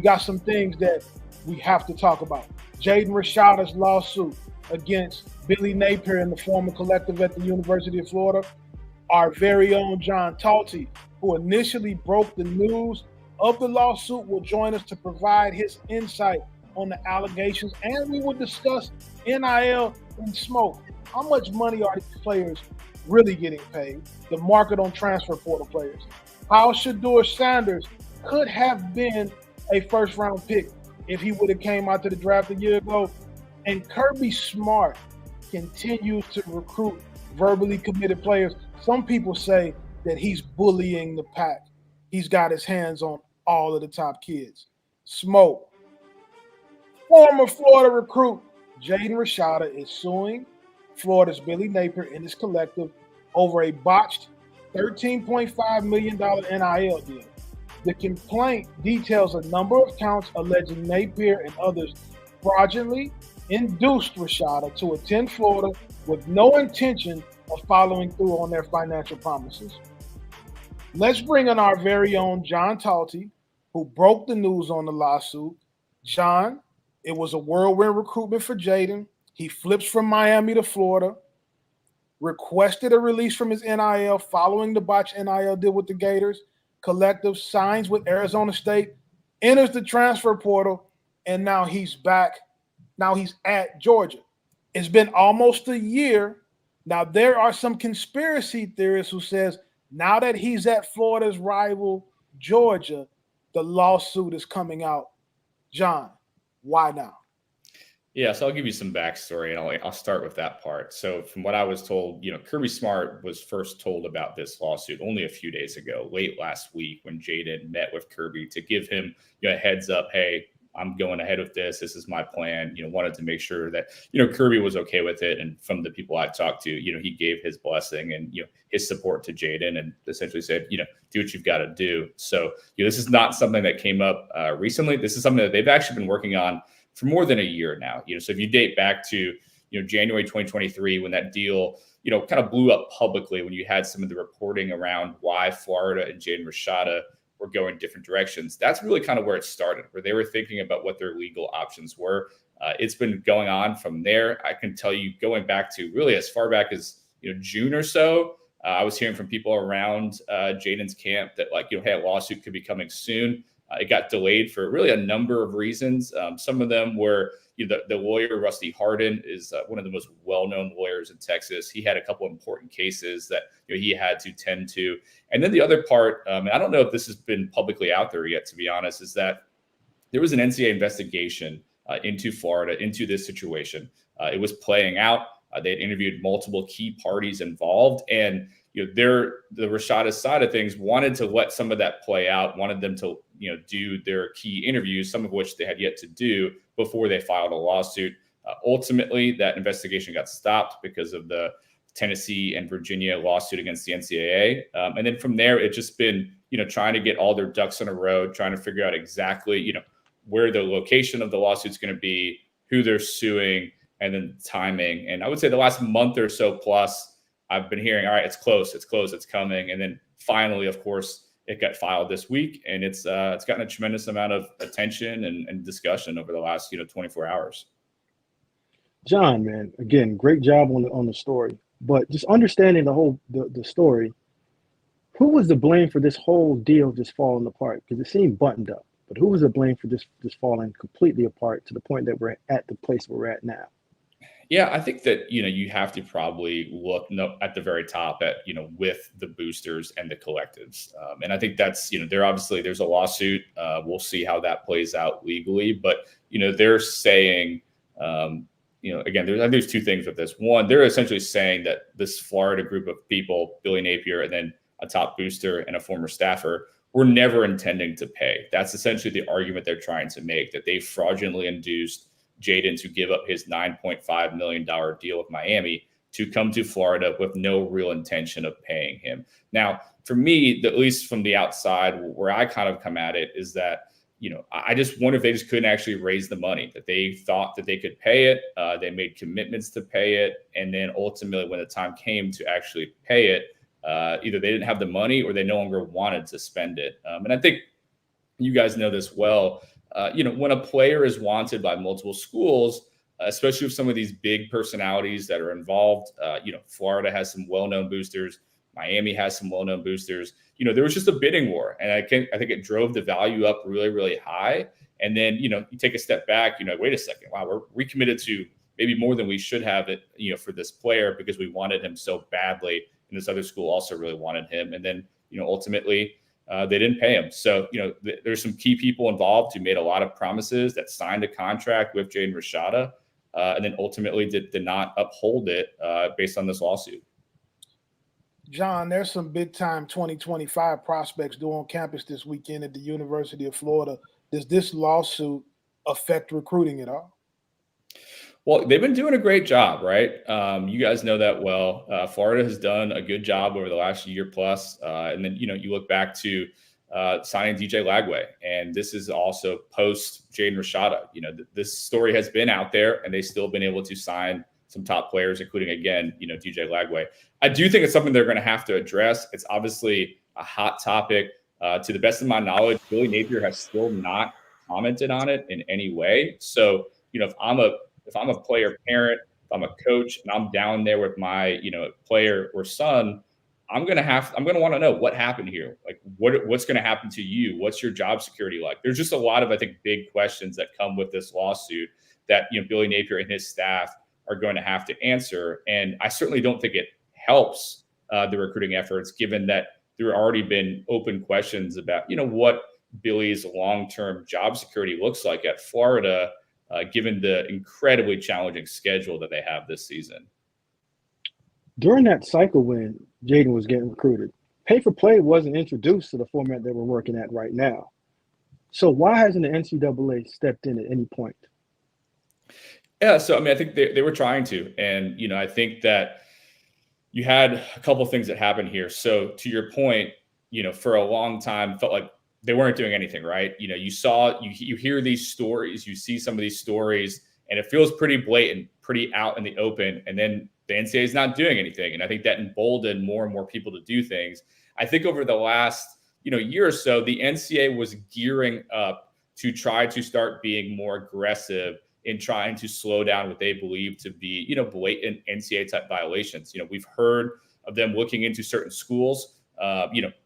got some things that we have to talk about. Jaden Rashada's lawsuit against Billy Napier and the former collective at the University of Florida. Our very own John Talty, who initially broke the news of the lawsuit, will join us to provide his insight on the allegations, and we will discuss NIL and smoke. How much money are these players really getting paid? The market on transfer portal players. How Shedeur Sanders could have been a first-round pick if he would have came out to the draft a year ago. And Kirby Smart continues to recruit verbally committed players. Some people say that he's bullying the pack. He's got his hands on all of the top kids. Smoke. Former Florida recruit Jaden Rashada is suing Florida's Billy Napier and his collective over a botched $13.5 million NIL deal. The complaint details a number of counts alleging Napier and others fraudulently induced Rashada to attend Florida with no intention of following through on their financial promises. Let's bring in our very own John Talty, who broke the news on the lawsuit. John, it was a whirlwind recruitment for Jaden. He flips from Miami to Florida, requested a release from his NIL following the botched NIL deal with the Gators. Collective signs with Arizona State, enters the transfer portal, and now he's back. Now he's at Georgia. It's been almost a year. Now there are some conspiracy theorists who says now that he's at Florida's rival, Georgia, the lawsuit is coming out. John, why now? Yeah, so I'll give you some backstory, and I'll start with that part. So from what I was told, Kirby Smart was first told about this lawsuit only a few days ago, late last week, when Jaden met with Kirby to give him a heads up. Hey, I'm going ahead with this. This is my plan. Wanted to make sure that Kirby was okay with it. And from the people I've talked to, he gave his blessing and his support to Jaden, and essentially said, do what you've got to do. So this is not something that came up recently. This is something that they've actually been working on for more than a year now. So if you date back to January 2023, when that deal kind of blew up publicly, when you had some of the reporting around why Florida and Jaden Rashada were going different directions, that's really kind of where it started, where they were thinking about what their legal options were. It's been going on from there. I can tell you, going back to really as far back as June or so, I was hearing from people around Jaden's camp that hey, a lawsuit could be coming soon. It got delayed for really a number of reasons. Some of them were the lawyer, Rusty Hardin, is one of the most well-known lawyers in Texas. He had a couple of important cases that he had to tend to. And then the other part, and I don't know if this has been publicly out there yet, to be honest, is that there was an NCAA investigation into Florida, into this situation. It was playing out. They had interviewed multiple key parties involved, and the Rashada side of things wanted to let some of that play out, wanted them to do their key interviews, some of which they had yet to do before they filed a lawsuit. Ultimately, that investigation got stopped because of the Tennessee and Virginia lawsuit against the NCAA. And then from there, it's just been, trying to get all their ducks in a row, trying to figure out exactly, where the location of the lawsuit's going to be, who they're suing, and then timing. And I would say the last month or so plus, I've been hearing, all right, it's close, it's coming. And then finally, of course, it got filed this week, and it's gotten a tremendous amount of attention and discussion over the last 24 hours. John, man, again, great job on the story, but just understanding the story. Who was to blame for this whole deal just falling apart? Because it seemed buttoned up, but who was to blame for this falling completely apart to the point that we're at the place where we're at now? Yeah, I think that, you have to probably look at the very top at, with the boosters and the collectives. And I think that's, there's a lawsuit. We'll see how that plays out legally. But, they're saying, again, there's two things with this. One, they're essentially saying that this Florida group of people, Billy Napier, and then a top booster and a former staffer, were never intending to pay. That's essentially the argument they're trying to make, that they fraudulently induced Jaden to give up his $9.5 million deal with Miami to come to Florida with no real intention of paying him. Now, for me, at least from the outside, where I kind of come at it is that, I just wonder if they just couldn't actually raise the money, that they thought that they could pay it. They made commitments to pay it. And then ultimately, when the time came to actually pay it, either they didn't have the money or they no longer wanted to spend it. And I think you guys know this well. when a player is wanted by multiple schools, especially with some of these big personalities that are involved, Florida has some well-known boosters. Miami has some well-known boosters. There was just a bidding war, and I think it drove the value up really, really high. And then, you take a step back, wait a second, wow, we're recommitted to maybe more than we should have it, for this player because we wanted him so badly. And this other school also really wanted him. And then, ultimately they didn't pay him. So, there's some key people involved who made a lot of promises that signed a contract with Jaden Rashada and then ultimately did not uphold it based on this lawsuit. John, there's some big-time 2025 prospects due on campus this weekend at the University of Florida. Does this lawsuit affect recruiting at all? Well, they've been doing a great job, right? You guys know that well. Florida has done a good job over the last year plus. And then, you look back to signing DJ Lagway, and this is also post Jaden Rashada. This story has been out there, and they've still been able to sign some top players, including, again, DJ Lagway. I do think it's something they're going to have to address. It's obviously a hot topic. To the best of my knowledge, Billy Napier has still not commented on it in any way. So, if I'm a player parent, if I'm a coach, and I'm down there with my, player or son, I'm going to want to know what happened here. Like what's going to happen to you? What's your job security like? There's just a lot of, I think, big questions that come with this lawsuit that, Billy Napier and his staff are going to have to answer. And I certainly don't think it helps the recruiting efforts, given that there already been open questions about, what Billy's long-term job security looks like at Florida, given the incredibly challenging schedule that they have this season. During that cycle when Jaden was getting recruited, pay for play wasn't introduced to the format that we're working at right now. So why hasn't the NCAA stepped in at any point? Yeah, so I think they were trying to, and I think that you had a couple of things that happened here. So to your point, for a long time, felt like they weren't doing anything, right? You hear these stories, you see some of these stories, and it feels pretty blatant, pretty out in the open. And then the NCAA is not doing anything. And I think that emboldened more and more people to do things. I think over the last, year or so, the NCAA was gearing up to try to start being more aggressive in trying to slow down what they believe to be, blatant NCAA type violations. We've heard of them looking into certain schools.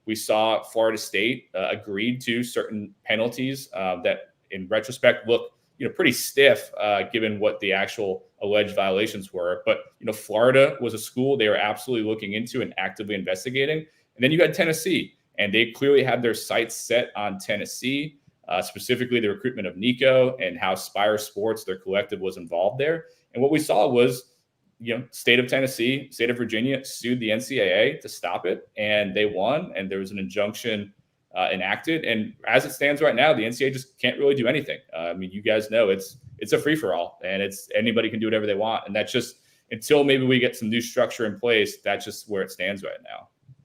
We saw Florida State agreed to certain penalties that in retrospect look, pretty stiff given what the actual alleged violations were. But, Florida was a school they were absolutely looking into and actively investigating. And then you had Tennessee, and they clearly had their sights set on Tennessee, specifically the recruitment of Nico and how Spire Sports, their collective, was involved there. And what we saw was, state of Tennessee, state of Virginia sued the NCAA to stop it, and they won, and there was an injunction enacted. And as it stands right now, the NCAA just can't really do anything. You guys know it's a free-for-all, and it's anybody can do whatever they want. And that's just, until maybe we get some new structure in place, that's just where it stands right now.